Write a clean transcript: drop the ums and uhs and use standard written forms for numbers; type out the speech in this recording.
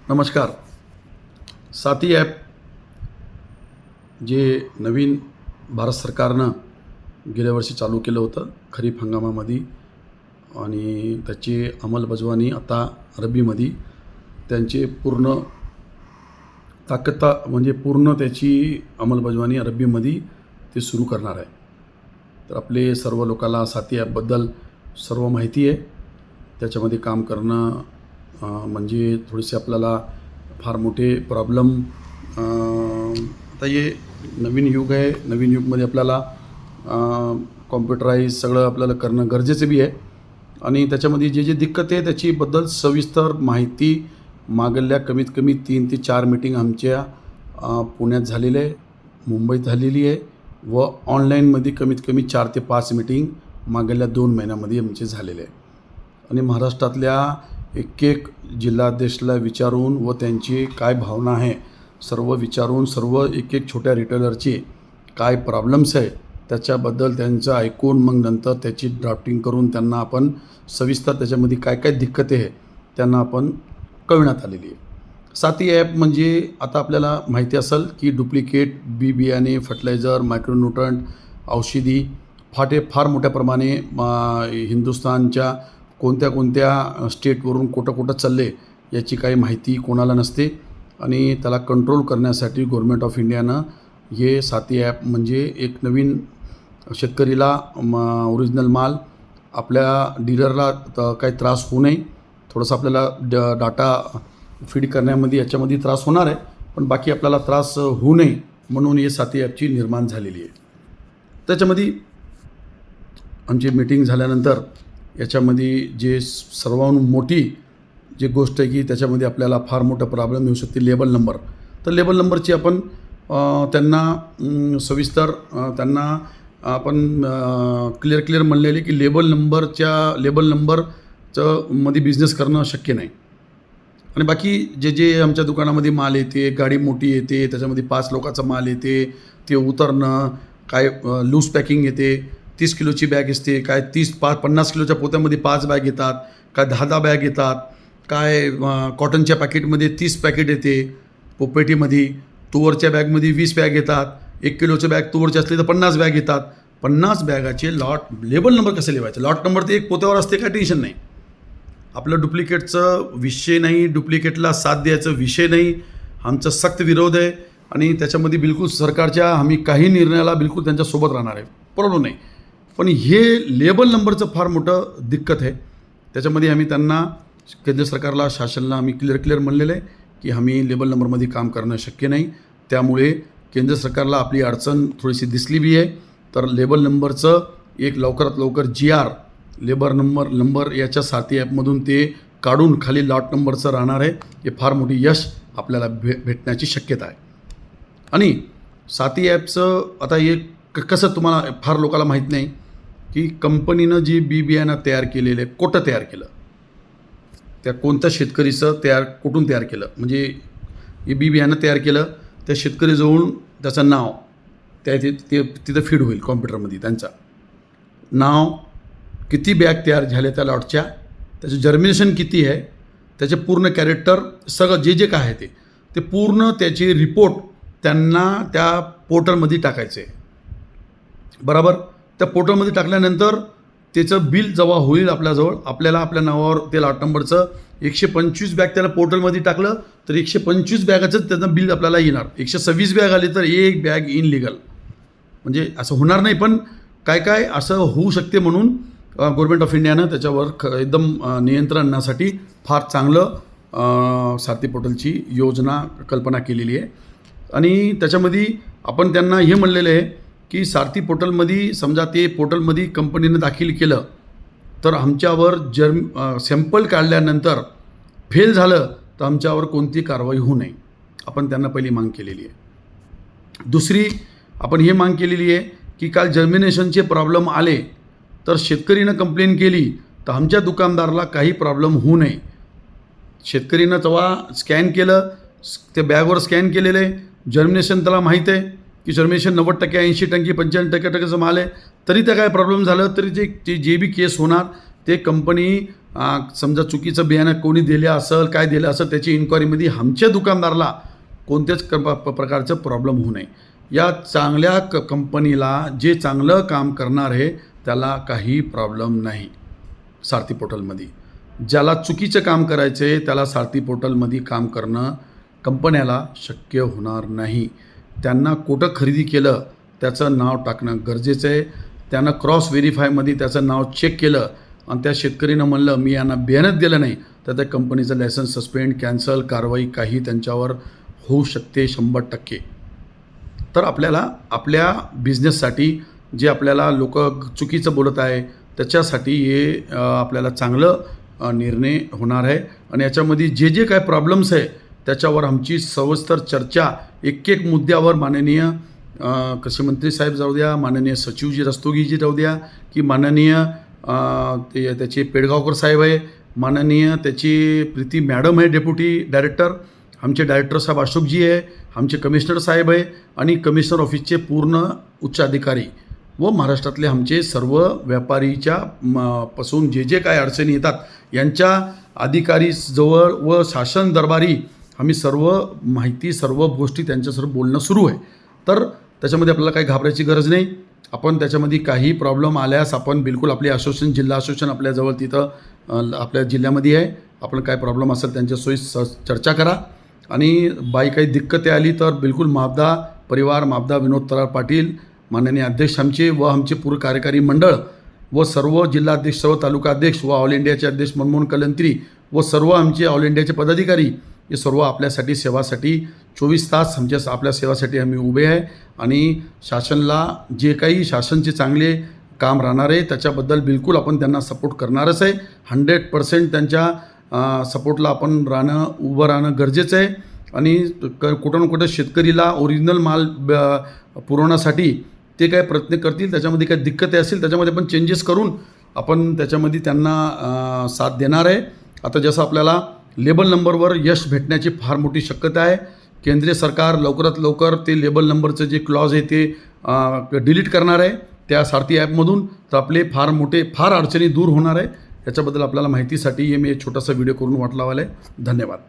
नमस्कार. साथी ॲप जे नवीन भारत सरकारनं गेल्या वर्षी चालू केलं होतं खरीप हंगामामध्ये आणि त्याची अंमलबजावणी आता रब्बीमध्ये त्यांचे पूर्ण म्हणजे पूर्ण त्याची अंमलबजावणी रब्बीमध्ये ते सुरू करणार आहे. तर आपले सर्व लोकांना साथी ॲपबद्दल सर्व माहिती आहे. त्याच्यामध्ये काम करणं म्हणजे थोडेसे आपल्याला फार मोठे प्रॉब्लेम आता हे नवीन युग आहे. नवीन युगमध्ये आपल्याला कॉम्प्युटराईज सगळं आपल्याला करणं गरजेचं बी आहे आणि त्याच्यामध्ये जे दिक्कत आहे त्याच्याबद्दल सविस्तर माहिती मागल्या कमीत कमी 3 ते 4 मीटिंग आमच्या पुण्यात झालेली आहे, मुंबईत झालेली आहे व ऑनलाईनमध्ये कमीत कमी 4 ते 5 मीटिंग मागल्या 2 महिन्यामध्ये आमचे झालेले आहे. आणि महाराष्ट्रातल्या एक जिल्हाध्यक्षला विचारून व त्यांची काय भावना आहे सर्व विचारून सर्व एक छोट्या रिटेलरचे काय प्रॉब्लेम्स आहे त्याच्याबद्दल त्यांचं ऐकून मग नंतर त्याची ड्राफ्टिंग करून त्यांना आपण सविस्तर त्याच्यामध्ये काय काय दिक्कत आहे त्यांना आपण कळवण्यात आलेली आहे. साथी ॲप म्हणजे आता आपल्याला माहिती असेल की डुप्लिकेट बियाणे, फर्टिलायझर, मायक्रोन्यूट्रंट, औषधी फार मोठ्या प्रमाणे हिंदुस्थानच्या कोणत्या स्टेटवरून कुठं चालले याची काही माहिती कोणाला नसते आणि त्याला कंट्रोल करण्यासाठी गव्हर्नमेंट ऑफ इंडियानं हे साथी ॲप म्हणजे एक नवीन शेतकरीला ओरिजिनल माल आपल्या डीलरला काही त्रास होऊ नये. थोडंसं आपल्याला डाटा फीड करण्यामध्ये याच्यामध्ये त्रास होणार आहे पण बाकी आपल्याला त्रास होऊ नये म्हणून हे साथी ॲपची निर्माण झालेली आहे. त्याच्यामध्ये आमची मीटिंग झाल्यानंतर याच्यामध्ये जे सर्वांहून मोठी जी गोष्ट आहे की त्याच्यामध्ये आपल्याला फार मोठा प्रॉब्लेम येऊ शकते लेबल नंबर. तर लेबल नंबरची आपण त्यांना सविस्तर त्यांना आपण क्लिअर म्हणलेले की लेबल नंबरचं मध्ये बिझनेस करणं शक्य नाही. आणि बाकी जे आमच्या दुकानामध्ये माल येते, गाडी मोठी येते, त्याच्यामध्ये 5 लोकांचा माल येते, ते उतरणं काय लूज पॅकिंग येते, 30 किलोची बॅग असते, काय 50 किलोच्या पोत्यामध्ये 5 बॅग येतात, काय 10 बॅग येतात, काय कॉटनच्या पॅकेटमध्ये 30 पॅकेट येते, पोपेटीमध्ये तुवरच्या बॅगमध्ये 20 बॅग येतात, 1 किलोचं बॅग तुवरची असली तर 50 बॅग येतात. 50 बॅगाचे लेबल नंबर कसे लिहायचे? लॉट नंबर ते एक पोत्यावर असते, काय टेन्शन नाही. आपलं डुप्लिकेटचं विषय नाही, डुप्लिकेटला साथ द्यायचा विषय नाही. आमचा सक्त विरोध आहे आणि त्याच्यामध्ये बिलकुल सरकारच्या आम्ही काही निर्णयाला बिलकुल त्यांच्यासोबत राहणार आहे, प्रॉब्लेम नाही. पण हे लेबल नंबरचं फार मोठं दिक्कत आहे. त्याच्यामध्ये आम्ही त्यांना केंद्र सरकारला शासनाला आम्ही क्लिअर म्हणलेलं आहे की आम्ही लेबल नंबरमध्ये काम करणं शक्य नाही. त्यामुळे केंद्र सरकारला आपली अडचण थोडीशी दिसली बी आहे. तर लेबल नंबरचं एक लवकरात लवकर GR लेबर नंबर याच्या साथी ॲपमधून ते काढून खाली लॉट नंबरचं राहणार आहे. हे फार मोठी यश आपल्याला भेटण्याची शक्यता आहे. आणि साथी ॲपचं आता हे कसं तुम्हाला फार लोकांना माहीत नाही की कंपनीनं जी बियाणं तयार केलेलं आहे, कुठं तयार केलं, त्या कोणत्या शेतकरीचं कुठून तयार केलं, म्हणजे हे बियाणं तयार केलं त्या शेतकरीजवळून त्याचं नाव तिथं फीड होईल कॉम्प्युटरमध्ये. त्यांचं नाव, किती बॅग तयार झाल्या त्या लॉटच्या, त्याचं जर्मिनेशन किती आहे, त्याचे पूर्ण कॅरेक्टर सगळं जे काय आहे ते पूर्ण त्याचे रिपोर्ट त्यांना त्या पोर्टलमध्ये टाकायचं आहे. बरोबर. त्या पोर्टलमध्ये टाकल्यानंतर त्याचं बिल जेव्हा होईल आपल्याजवळ, आपल्याला आपल्या नावावर ते लॉट नंबरचं 125 बॅग त्याला पोर्टलमध्ये टाकलं तर 125 बॅगाचंच त्याचं बिल आपल्याला येणार. 126 बॅग आली तर 1 बॅग इनलिगल. म्हणजे असं होणार नाही पण काय असं होऊ शकते म्हणून गव्हर्नमेंट ऑफ इंडियानं त्याच्यावर एकदम नियंत्रण आणण्यासाठी फार चांगलं साथी पोर्टलची कल्पना केलेली आहे. आणि त्याच्यामध्ये आपण त्यांना हे म्हणलेलं आहे की सारथी पोर्टलमध्ये समजा ते पोर्टलमध्ये कंपनीनं दाखल केलं तर आमच्यावर सॅम्पल काढल्यानंतर फेल झालं तर आमच्यावर कोणती कारवाई होऊ नये. आपण त्यांना पहिली माग केलेली आहे. दुसरी आपण हे माग केलेली आहे की काल जर्मिनेशनचे प्रॉब्लेम आले तर शेतकरीनं कंप्लेन केली तर आमच्या दुकानदाराला काही प्रॉब्लेम होऊ नये. शेतकरीनं तेव्हा स्कॅन केलं, त्या बॅगवर स्कॅन केलेलं आहे, जर्मिनेशन त्याला माहीत आहे की जर्मिनेशन 90%, 80%, 95% माल आहे, तरी त्या काय प्रॉब्लेम झालं तरी जे बी केस होणार ते कंपनी समजा चुकीचं बियाणं कोणी दिलं असेल काय दिलं असेल त्याची इन्क्वायरीमध्ये आमच्या दुकानदाराला कोणत्याच प्रकारचं प्रॉब्लेम होऊ नये. या चांगल्या कंपनीला जे चांगलं काम करणार आहे त्याला काही प्रॉब्लेम नाही सारथी पोर्टलमध्ये. ज्याला चुकीचं काम करायचं आहे त्याला सारथी पोर्टलमध्ये काम करणं कंपन्याला शक्य होणार नाही. त्यांना कुठं खरेदी केलं त्याचं नाव टाकणं गरजेचं आहे. त्यानं क्रॉस व्हेरीफायमध्ये त्याचं नाव चेक केलं आणि त्या शेतकरीनं म्हणलं मी यांना बियाणंच दिलं नाही तर त्या कंपनीचं लायसन्स सस्पेंड कॅन्सल कारवाई काही त्यांच्यावर होऊ शकते 100%. तर आपल्याला आपल्या बिझनेससाठी जे आपल्याला लोक चुकीचं बोलत आहे त्याच्यासाठी हे आपल्याला चांगलं निर्णय होणार आहे. आणि याच्यामध्ये जे जे काय प्रॉब्लेम्स आहे त्याच्यावर आमची सविस्तर चर्चा एक एक मुद्द्यावर माननीय कृषी मंत्री साहेब जाऊ द्या, माननीय सचिवजी रस्तोगीजी जाऊ द्या, की माननीय त्याचे पेडगावकर साहेब आहे, माननीय त्याची प्रीती मॅडम आहे डेप्युटी डायरेक्टर, आमचे डायरेक्टर साहेब अशोकजी आहे, आमचे कमिशनर साहेब आहे आणि कमिशनर ऑफिसचे पूर्ण उच्च अधिकारी व महाराष्ट्रातले आमचे सर्व व्यापारीच्या पासून जे जे काय अडचणी येतात यांच्या अधिकारी जवळ व शासन दरबारी आम्ही सर्व माहिती सर्व गोष्टी त्यांच्यासोबत बोलणं सुरू आहे. तर त्याच्यामध्ये आपल्याला काही घाबरायची गरज नाही. आपण त्याच्यामध्ये काही प्रॉब्लेम आल्यास आपण बिलकुल आपली असोसिएशन जिल्हा असोसिएशन आपल्याजवळ तिथं आपल्या जिल्ह्यामध्ये आहे. आपण काय प्रॉब्लेम असेल त्यांच्यासोयी चर्चा करा आणि बाई काही दिक्कते आली तर बिलकुल मापदा परिवार मापदा विनोद तरार पाटील माननीय अध्यक्ष आमचे व आमचे पूर्व कार्यकारी मंडळ व सर्व जिल्हाध्यक्ष सर्व तालुका अध्यक्ष व ऑल इंडियाचे अध्यक्ष मनमोहन कलंत्री व सर्व आमचे ऑल इंडियाचे पदाधिकारी हे सर्व आपल्यासाठी सेवासाठी 24 तास आपल्या सेवासाठी आम्ही उभे आहे. आणि शासनाला जे काही शासनचे चांगले काम राहणार आहे त्याच्याबद्दल बिलकुल आपण त्यांना सपोर्ट करणारच आहे. 100% त्यांच्या सपोर्टला आपण उभं राहणं गरजेचं आहे. आणि कुठं ना कुठं शेतकरीला ओरिजिनल माल पुरवण्यासाठी ते काय प्रयत्न करतील, त्याच्यामध्ये काय दिक्कती असतील त्याच्यामध्ये पण चेंजेस करून आपण त्याच्यामध्ये त्यांना साथ देणार आहे. आता जसं आपल्याला लेबल नंबरवर यश भेटण्याची फार मोठी शक्यता आहे. केंद्रीय सरकार लवकरात लवकर ते लेबल नंबरचं जे क्लॉज आहे ते डिलीट करणार आहे त्या सारथी ॲपमधून. तर आपले फार अडचणी दूर होणार आहे. याच्याबद्दल आपल्याला माहितीसाठी मी एक छोटासा व्हिडिओ करून वाटलावाला आहे. धन्यवाद.